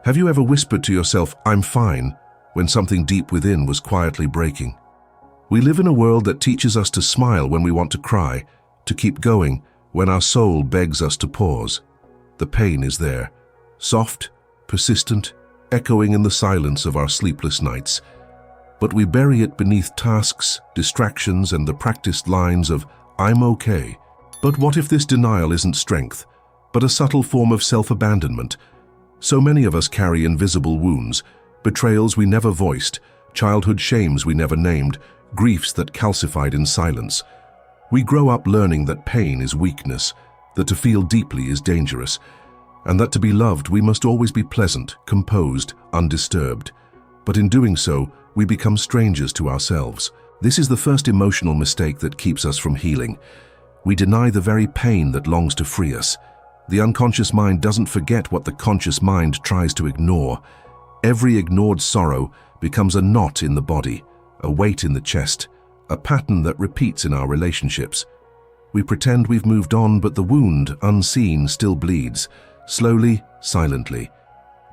Have you ever whispered to yourself, "I'm fine," when something deep within was quietly breaking? We live in a world that teaches us to smile when we want to cry, to keep going when our soul begs us to pause. The pain is there, soft, persistent, echoing in the silence of our sleepless nights. But we bury it beneath tasks, distractions, and the practiced lines of, "I'm okay." But what if this denial isn't strength, but a subtle form of self-abandonment? So many of us carry invisible wounds, betrayals we never voiced, childhood shames we never named, griefs that calcified in silence. We grow up learning that pain is weakness, that to feel deeply is dangerous, and that to be loved we must always be pleasant, composed, undisturbed. But in doing so, we become strangers to ourselves. This is the first emotional mistake that keeps us from healing. We deny the very pain that longs to free us. The unconscious mind doesn't forget what the conscious mind tries to ignore. Every ignored sorrow becomes a knot in the body, a weight in the chest, a pattern that repeats in our relationships. We pretend we've moved on, but the wound, unseen, still bleeds, slowly, silently.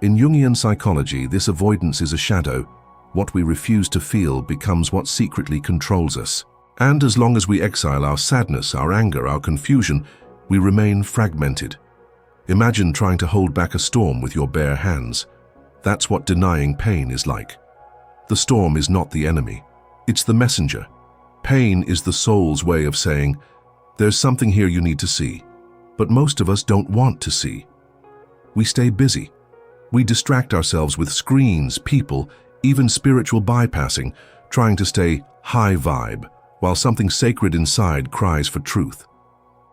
In Jungian psychology, this avoidance is a shadow. What we refuse to feel becomes what secretly controls us. And as long as we exile our sadness, our anger, our confusion, we remain fragmented. Imagine trying to hold back a storm with your bare hands. That's what denying pain is like. The storm is not the enemy. It's the messenger. Pain is the soul's way of saying, "There's something here you need to see." But most of us don't want to see. We stay busy. We distract ourselves with screens, people, even spiritual bypassing, trying to stay high vibe, while something sacred inside cries for truth.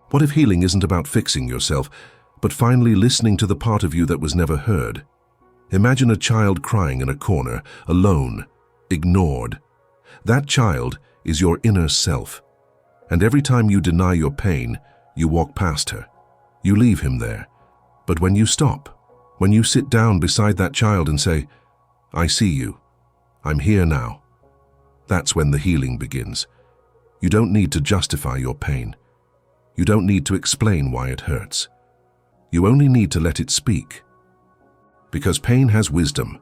What if healing isn't about fixing yourself, but finally listening to the part of you that was never heard? Imagine a child crying in a corner, alone, ignored. That child is your inner self. And every time you deny your pain, you walk past her. You leave him there. But when you stop, when you sit down beside that child and say, "I see you. I'm here now," that's when the healing begins. You don't need to justify your pain. You don't need to explain why it hurts. You only need to let it speak. Because pain has wisdom.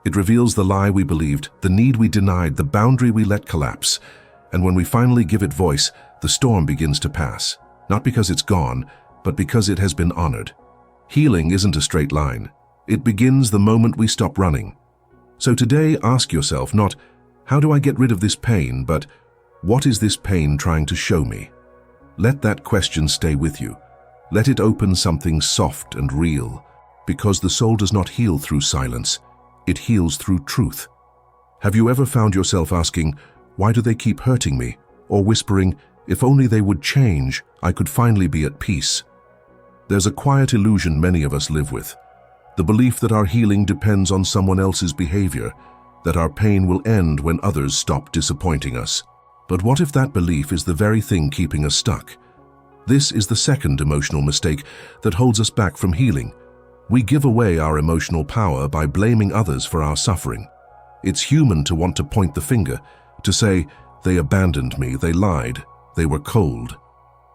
It reveals the lie we believed, the need we denied, the boundary we let collapse. And when we finally give it voice, the storm begins to pass. Not because it's gone, but because it has been honored. Healing isn't a straight line. It begins the moment we stop running. So today, ask yourself not, "How do I get rid of this pain?" but, "What is this pain trying to show me?" Let that question stay with you. Let it open something soft and real, because the soul does not heal through silence. It heals through truth. Have you ever found yourself asking, "Why do they keep hurting me?" or whispering, "If only they would change, I could finally be at peace"? There's a quiet illusion many of us live with. The belief that our healing depends on someone else's behavior, that our pain will end when others stop disappointing us. But what if that belief is the very thing keeping us stuck? This is the second emotional mistake that holds us back from healing. We give away our emotional power by blaming others for our suffering. It's human to want to point the finger, to say, "They abandoned me, they lied, they were cold."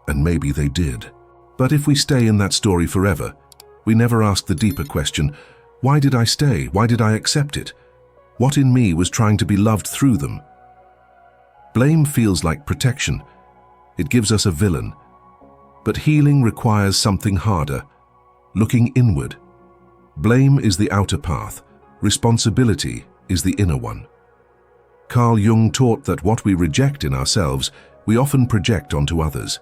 And maybe they did. But if we stay in that story forever, we never ask the deeper question, why did I stay? Why did I accept it? What in me was trying to be loved through them? Blame feels like protection. It gives us a villain. But healing requires something harder, looking inward. Blame is the outer path. Responsibility is the inner one. Carl Jung taught that what we reject in ourselves, we often project onto others.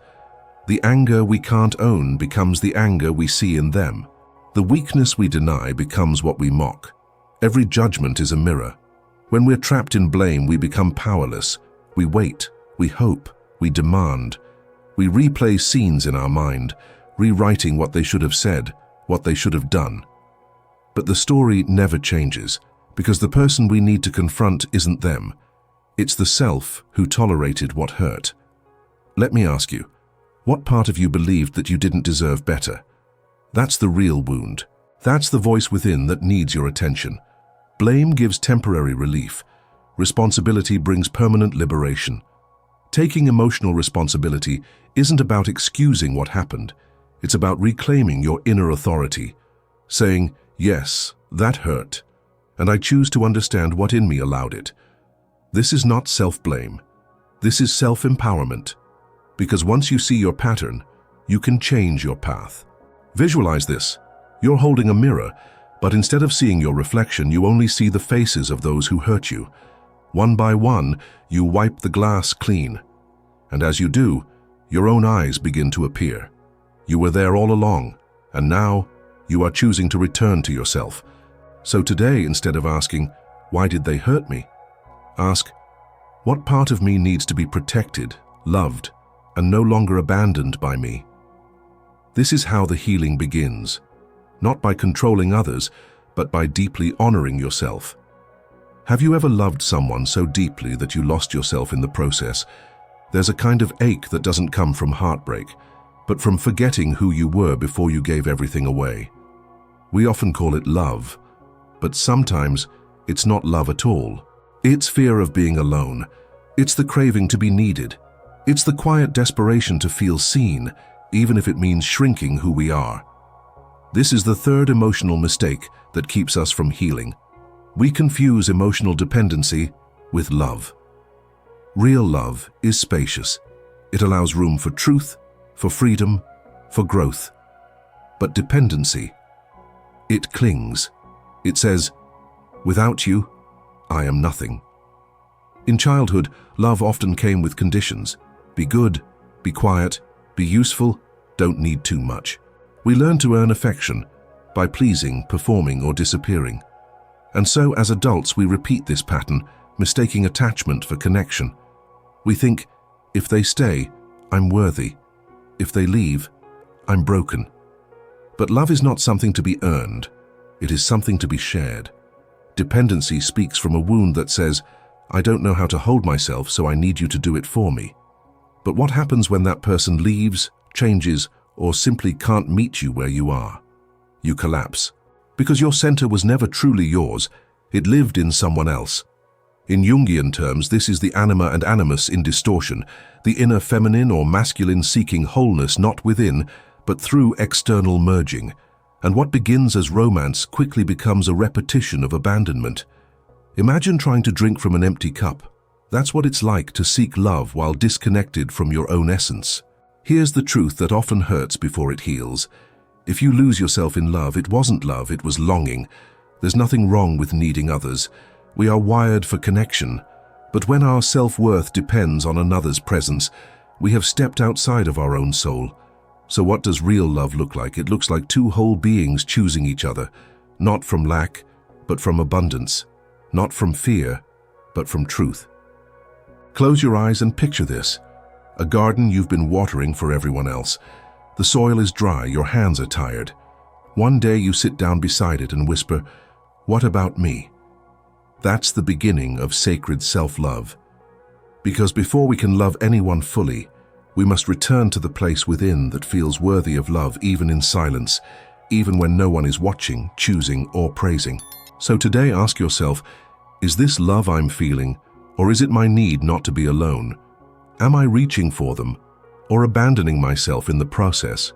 The anger we can't own becomes the anger we see in them. The weakness we deny becomes what we mock. Every judgment is a mirror. When we're trapped in blame, we become powerless. We wait, we hope, we demand. We replay scenes in our mind, rewriting what they should have said, what they should have done. But the story never changes, because the person we need to confront isn't them. It's the self who tolerated what hurt. Let me ask you, what part of you believed that you didn't deserve better? That's the real wound. That's the voice within that needs your attention. Blame gives temporary relief. Responsibility brings permanent liberation. Taking emotional responsibility isn't about excusing what happened. It's about reclaiming your inner authority, saying, Yes, that hurt, and I choose to understand what in me allowed it. This is not self-blame. This is self-empowerment. Because once you see your pattern, you can change your path. Visualize this. You're holding a mirror, but instead of seeing your reflection, you only see the faces of those who hurt you. One by one, you wipe the glass clean. And as you do, your own eyes begin to appear. You were there all along, and now you are choosing to return to yourself. So today, instead of asking, "Why did they hurt me?" ask, "What part of me needs to be protected, loved, and no longer abandoned by me?" This is how the healing begins, not by controlling others, but by deeply honoring yourself. Have you ever loved someone so deeply that you lost yourself in the process? There's a kind of ache that doesn't come from heartbreak, but from forgetting who you were before you gave everything away. We often call it love, but sometimes it's not love at all. It's fear of being alone. It's the craving to be needed. It's the quiet desperation to feel seen, even if it means shrinking who we are. This is the third emotional mistake that keeps us from healing. We confuse emotional dependency with love. Real love is spacious. It allows room for truth, for freedom, for growth. But dependency, it clings. It says, "Without you, I am nothing." In childhood, love often came with conditions. Be good, be quiet, be useful, don't need too much. We learn to earn affection by pleasing, performing, or disappearing. And so, as adults, we repeat this pattern, mistaking attachment for connection. We think, if they stay, I'm worthy. If they leave, I'm broken. But love is not something to be earned. It is something to be shared. Dependency speaks from a wound that says, "I don't know how to hold myself, so I need you to do it for me." But what happens when that person leaves, changes, or simply can't meet you where you are? You collapse. Because your center was never truly yours, it lived in someone else. In Jungian terms, this is the anima and animus in distortion, the inner feminine or masculine seeking wholeness not within, but through external merging. And what begins as romance quickly becomes a repetition of abandonment. Imagine trying to drink from an empty cup. That's what it's like to seek love while disconnected from your own essence. Here's the truth that often hurts before it heals. If you lose yourself in love, it wasn't love, it was longing. There's nothing wrong with needing others. We are wired for connection. But when our self-worth depends on another's presence, we have stepped outside of our own soul. So what does real love look like? It looks like two whole beings choosing each other, not from lack, but from abundance, not from fear, but from truth. Close your eyes and picture this. A garden you've been watering for everyone else. The soil is dry, your hands are tired. One day you sit down beside it and whisper, "What about me?" That's the beginning of sacred self-love. Because before we can love anyone fully, we must return to the place within that feels worthy of love even in silence, even when no one is watching, choosing, or praising. So today ask yourself, is this love I'm feeling, or is it my need not to be alone? Am I reaching for them, or abandoning myself in the process?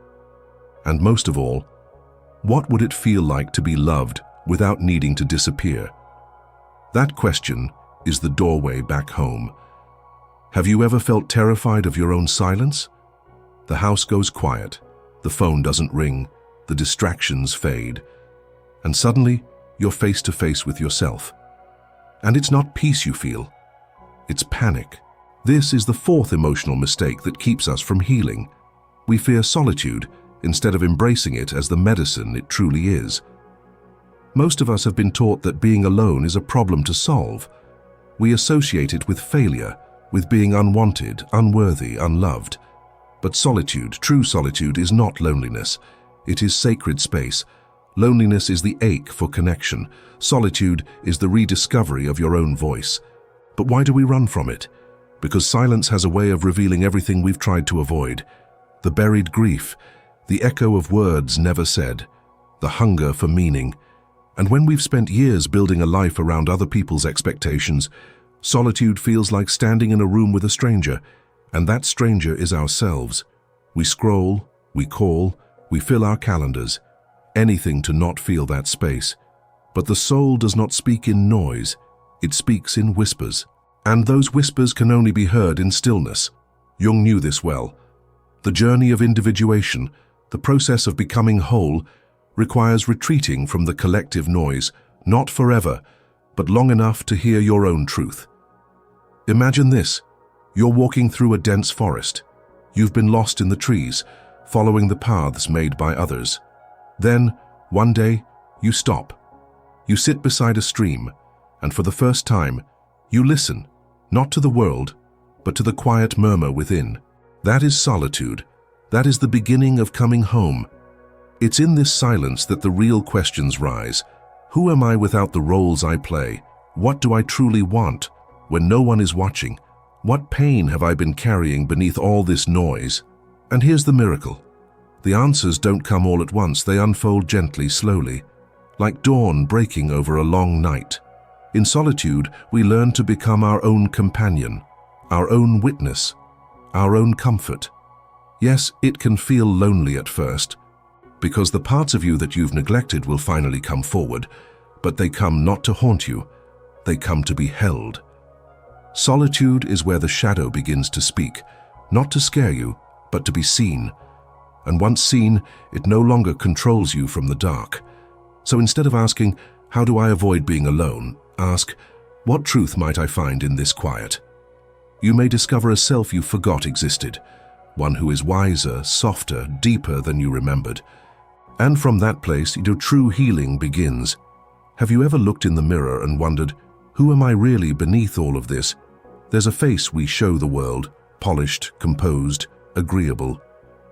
And most of all, what would it feel like to be loved without needing to disappear? That question is the doorway back home. Have you ever felt terrified of your own silence? The house goes quiet, the phone doesn't ring, the distractions fade, and suddenly you're face to face with yourself. And it's not peace you feel, it's panic. This is the fourth emotional mistake that keeps us from healing. We fear solitude instead of embracing it as the medicine it truly is. Most of us have been taught that being alone is a problem to solve. We associate it with failure, with being unwanted, unworthy, unloved. But solitude, true solitude, is not loneliness. It is sacred space. Loneliness is the ache for connection. Solitude is the rediscovery of your own voice. But why do we run from it? Because silence has a way of revealing everything we've tried to avoid. The buried grief, the echo of words never said, the hunger for meaning. And when we've spent years building a life around other people's expectations, solitude feels like standing in a room with a stranger, and that stranger is ourselves. We scroll, we call, we fill our calendars, anything to not feel that space. But the soul does not speak in noise, it speaks in whispers. And those whispers can only be heard in stillness. Jung knew this well. The journey of individuation, the process of becoming whole, requires retreating from the collective noise, not forever, but long enough to hear your own truth. Imagine this. You're walking through a dense forest. You've been lost in the trees, following the paths made by others. Then, one day, you stop. You sit beside a stream, and for the first time, you listen, not to the world, but to the quiet murmur within. That is solitude. That is the beginning of coming home. It's in this silence that the real questions rise. Who am I without the roles I play? What do I truly want when no one is watching? What pain have I been carrying beneath all this noise? And here's the miracle. The answers don't come all at once, they unfold gently, slowly, like dawn breaking over a long night. In solitude, we learn to become our own companion, our own witness, our own comfort. Yes, it can feel lonely at first, because the parts of you that you've neglected will finally come forward, but they come not to haunt you, they come to be held. Solitude is where the shadow begins to speak, not to scare you, but to be seen. And once seen, it no longer controls you from the dark. So instead of asking, how do I avoid being alone? Ask, what truth might I find in this quiet? You may discover a self you forgot existed, one who is wiser, softer, deeper than you remembered. And from that place, your true healing begins. Have you ever looked in the mirror and wondered, who am I really beneath all of this? There's a face we show the world, polished, composed, agreeable.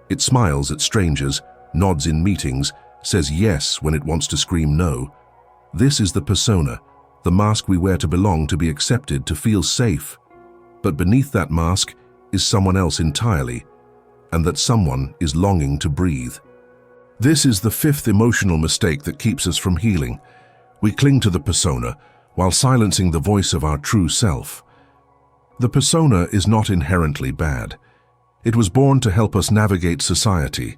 It smiles at strangers, nods in meetings, says yes when it wants to scream no. This is the persona, the mask we wear to belong, to be accepted, to feel safe. But beneath that mask is someone else entirely, and that someone is longing to breathe. This is the fifth emotional mistake that keeps us from healing. We cling to the persona while silencing the voice of our true self. The persona is not inherently bad. It was born to help us navigate society,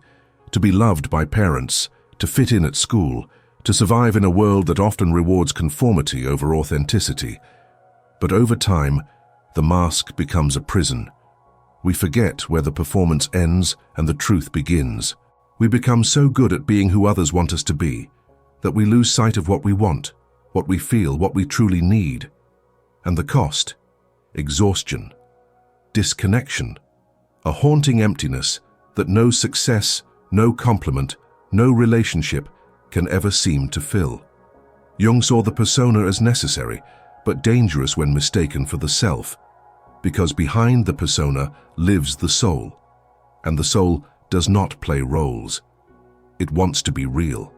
to be loved by parents, to fit in at school, to survive in a world that often rewards conformity over authenticity. But over time, the mask becomes a prison. We forget where the performance ends and the truth begins. We become so good at being who others want us to be that we lose sight of what we want, what we feel, what we truly need. And the cost? Exhaustion, disconnection, a haunting emptiness that no success, no compliment, no relationship can ever seem to fill. Jung saw the persona as necessary, but dangerous when mistaken for the self, because behind the persona lives the soul, and the soul does not play roles. It wants to be real.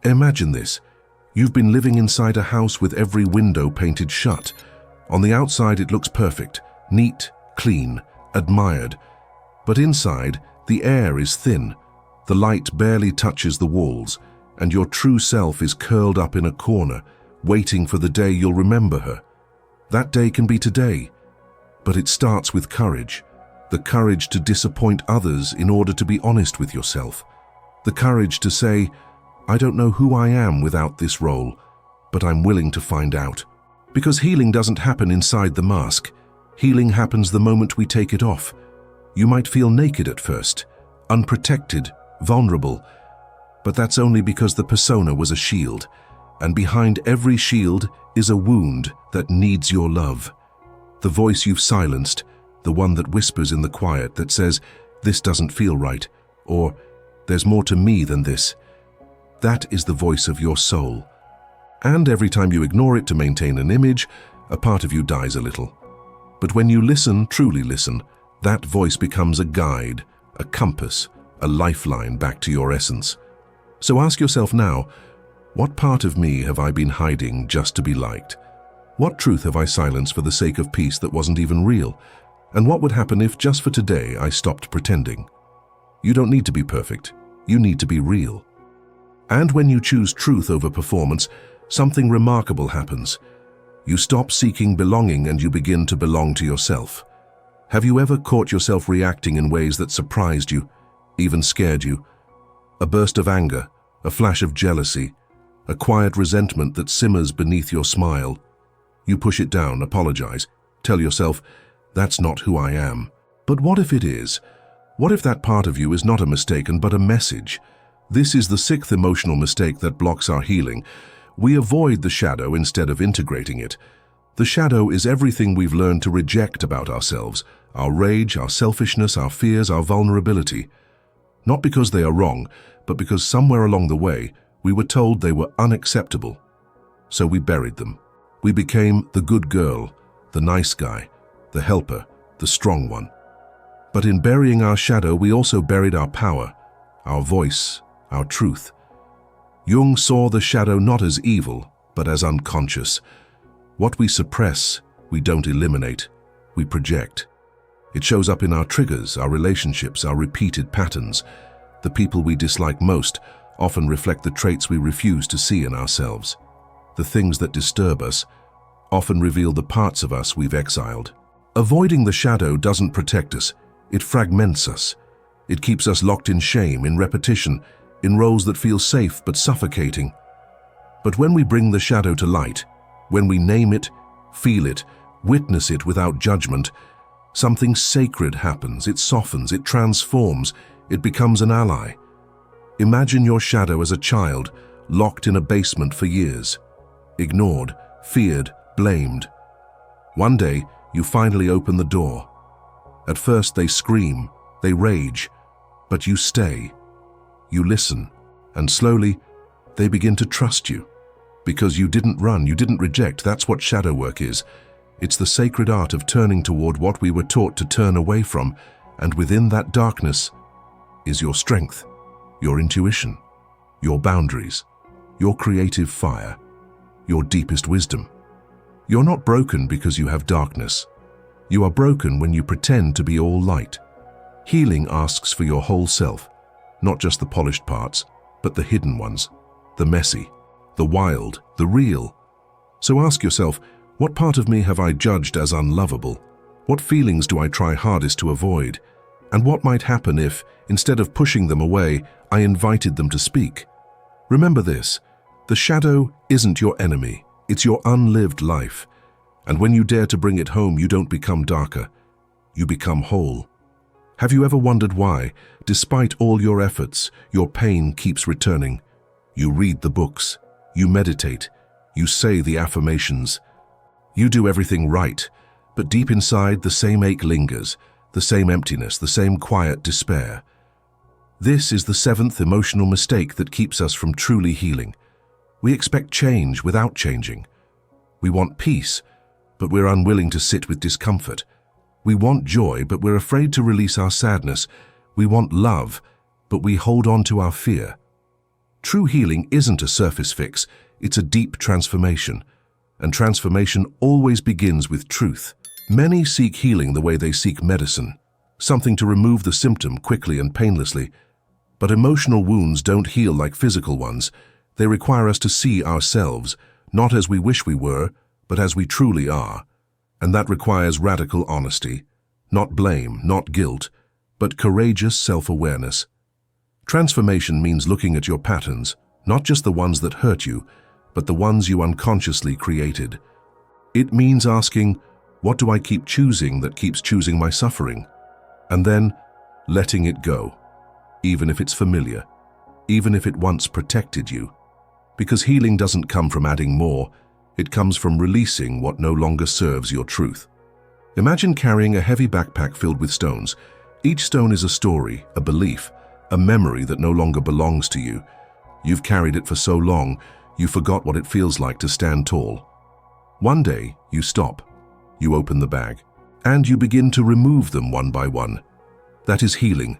Imagine this. You've been living inside a house with every window painted shut. On the outside it looks perfect, neat, clean, admired. But inside, the air is thin, the light barely touches the walls, and your true self is curled up in a corner, waiting for the day you'll remember her. That day can be today, but it starts with courage. The courage to disappoint others in order to be honest with yourself. The courage to say, I don't know who I am without this role, but I'm willing to find out. Because healing doesn't happen inside the mask. Healing happens the moment we take it off. You might feel naked at first, unprotected, vulnerable, but that's only because the persona was a shield, and behind every shield is a wound that needs your love. The voice you've silenced, the one that whispers in the quiet that says, this doesn't feel right, or there's more to me than this. That is the voice of your soul. And every time you ignore it to maintain an image, a part of you dies a little. But when you listen, truly listen, that voice becomes a guide, a compass, a lifeline back to your essence. So ask yourself now, what part of me have I been hiding just to be liked? What truth have I silenced for the sake of peace that wasn't even real? And what would happen if just for today I stopped pretending? You don't need to be perfect. You need to be real. And when you choose truth over performance, something remarkable happens. You stop seeking belonging and you begin to belong to yourself. Have you ever caught yourself reacting in ways that surprised you, even scared you? A burst of anger, a flash of jealousy, a quiet resentment that simmers beneath your smile. You push it down, apologize, tell yourself, that's not who I am. But what if it is? What if that part of you is not a mistake but a message? This is the sixth emotional mistake that blocks our healing. We avoid the shadow instead of integrating it. The shadow is everything we've learned to reject about ourselves, our rage, our selfishness, our fears, our vulnerability. Not because they are wrong, but because somewhere along the way, we were told they were unacceptable. So we buried them. We became the good girl, the nice guy, the helper, the strong one. But in burying our shadow, we also buried our power, our voice, our truth. Jung saw the shadow not as evil, but as unconscious. What we suppress, we don't eliminate, we project. It shows up in our triggers, our relationships, our repeated patterns. The people we dislike most often reflect the traits we refuse to see in ourselves. The things that disturb us often reveal the parts of us we've exiled. Avoiding the shadow doesn't protect us. It fragments us. It keeps us locked in shame, in repetition, in roles that feel safe but suffocating. But when we bring the shadow to light, when we name it, feel it, witness it without judgment, something sacred happens. It softens, it transforms, it becomes an ally. Imagine your shadow as a child, locked in a basement for years. Ignored, feared, blamed. One day, you finally open the door. At first they scream, they rage, but you stay. You listen, and slowly, they begin to trust you. Because you didn't run, you didn't reject. That's what shadow work is. It's the sacred art of turning toward what we were taught to turn away from, and within that darkness is your strength, your intuition, your boundaries, your creative fire, your deepest wisdom. You're not broken because you have darkness. You are broken when you pretend to be all light. Healing asks for your whole self, not just the polished parts, but the hidden ones, the messy, the wild, the real. So ask yourself, what part of me have I judged as unlovable? What feelings do I try hardest to avoid? And what might happen if, instead of pushing them away, I invited them to speak? Remember this, the shadow isn't your enemy, it's your unlived life. And when you dare to bring it home, you don't become darker, you become whole. Have you ever wondered why, despite all your efforts, your pain keeps returning? You read the books, you meditate, you say the affirmations. You do everything right, but deep inside the same ache lingers, the same emptiness, the same quiet despair. This is the seventh emotional mistake that keeps us from truly healing. We expect change without changing. We want peace, but we're unwilling to sit with discomfort. We want joy, but we're afraid to release our sadness. We want love, but we hold on to our fear. True healing isn't a surface fix, it's a deep transformation. And transformation always begins with truth. Many seek healing the way they seek medicine, something to remove the symptom quickly and painlessly. But emotional wounds don't heal like physical ones. They require us to see ourselves, not as we wish we were, but as we truly are. And that requires radical honesty, not blame, not guilt, but courageous self-awareness. Transformation means looking at your patterns, not just the ones that hurt you, but the ones you unconsciously created. It means asking, what do I keep choosing that keeps choosing my suffering? And then letting it go, even if it's familiar, even if it once protected you. Because healing doesn't come from adding more, it comes from releasing what no longer serves your truth. Imagine carrying a heavy backpack filled with stones. Each stone is a story, a belief, a memory that no longer belongs to you. You've carried it for so long, you forgot what it feels like to stand tall. One day, you stop, you open the bag, and you begin to remove them one by one. That is healing.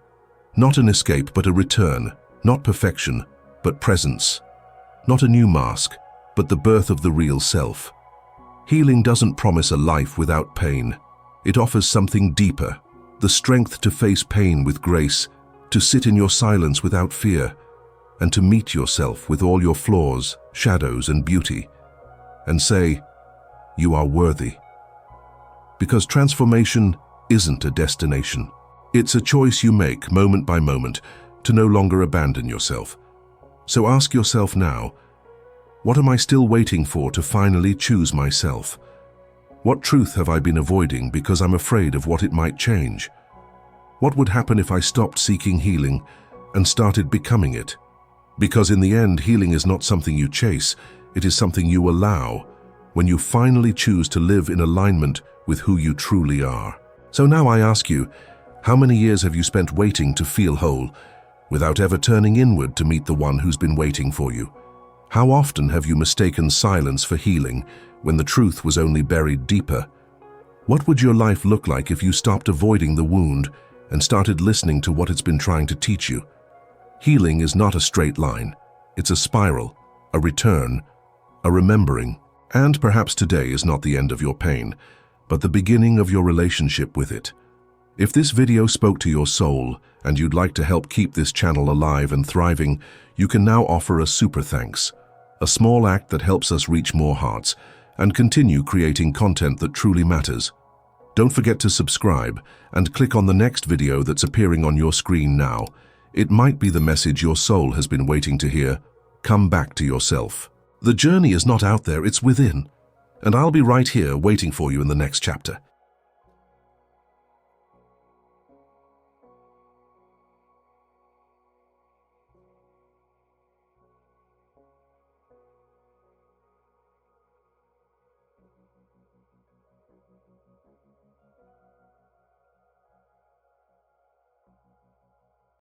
Not an escape, but a return. Not perfection, but presence. Not a new mask, but the birth of the real self. Healing doesn't promise a life without pain. It offers something deeper, the strength to face pain with grace, to sit in your silence without fear, and to meet yourself with all your flaws, shadows, and beauty, and say, you are worthy. Because transformation isn't a destination. It's a choice you make moment by moment to no longer abandon yourself. So ask yourself now, what am I still waiting for to finally choose myself? What truth have I been avoiding because I'm afraid of what it might change? What would happen if I stopped seeking healing and started becoming it? Because in the end, healing is not something you chase, it is something you allow when you finally choose to live in alignment with who you truly are. So now I ask you, how many years have you spent waiting to feel whole without ever turning inward to meet the one who's been waiting for you? How often have you mistaken silence for healing when the truth was only buried deeper? What would your life look like if you stopped avoiding the wound and started listening to what it's been trying to teach you? Healing is not a straight line. It's a spiral, a return, a remembering. And perhaps today is not the end of your pain, but the beginning of your relationship with it. If this video spoke to your soul and you'd like to help keep this channel alive and thriving, you can now offer a super thanks, a small act that helps us reach more hearts and continue creating content that truly matters. Don't forget to subscribe and click on the next video that's appearing on your screen now. It might be the message your soul has been waiting to hear. Come back to yourself. The journey is not out there, it's within. And I'll be right here waiting for you in the next chapter.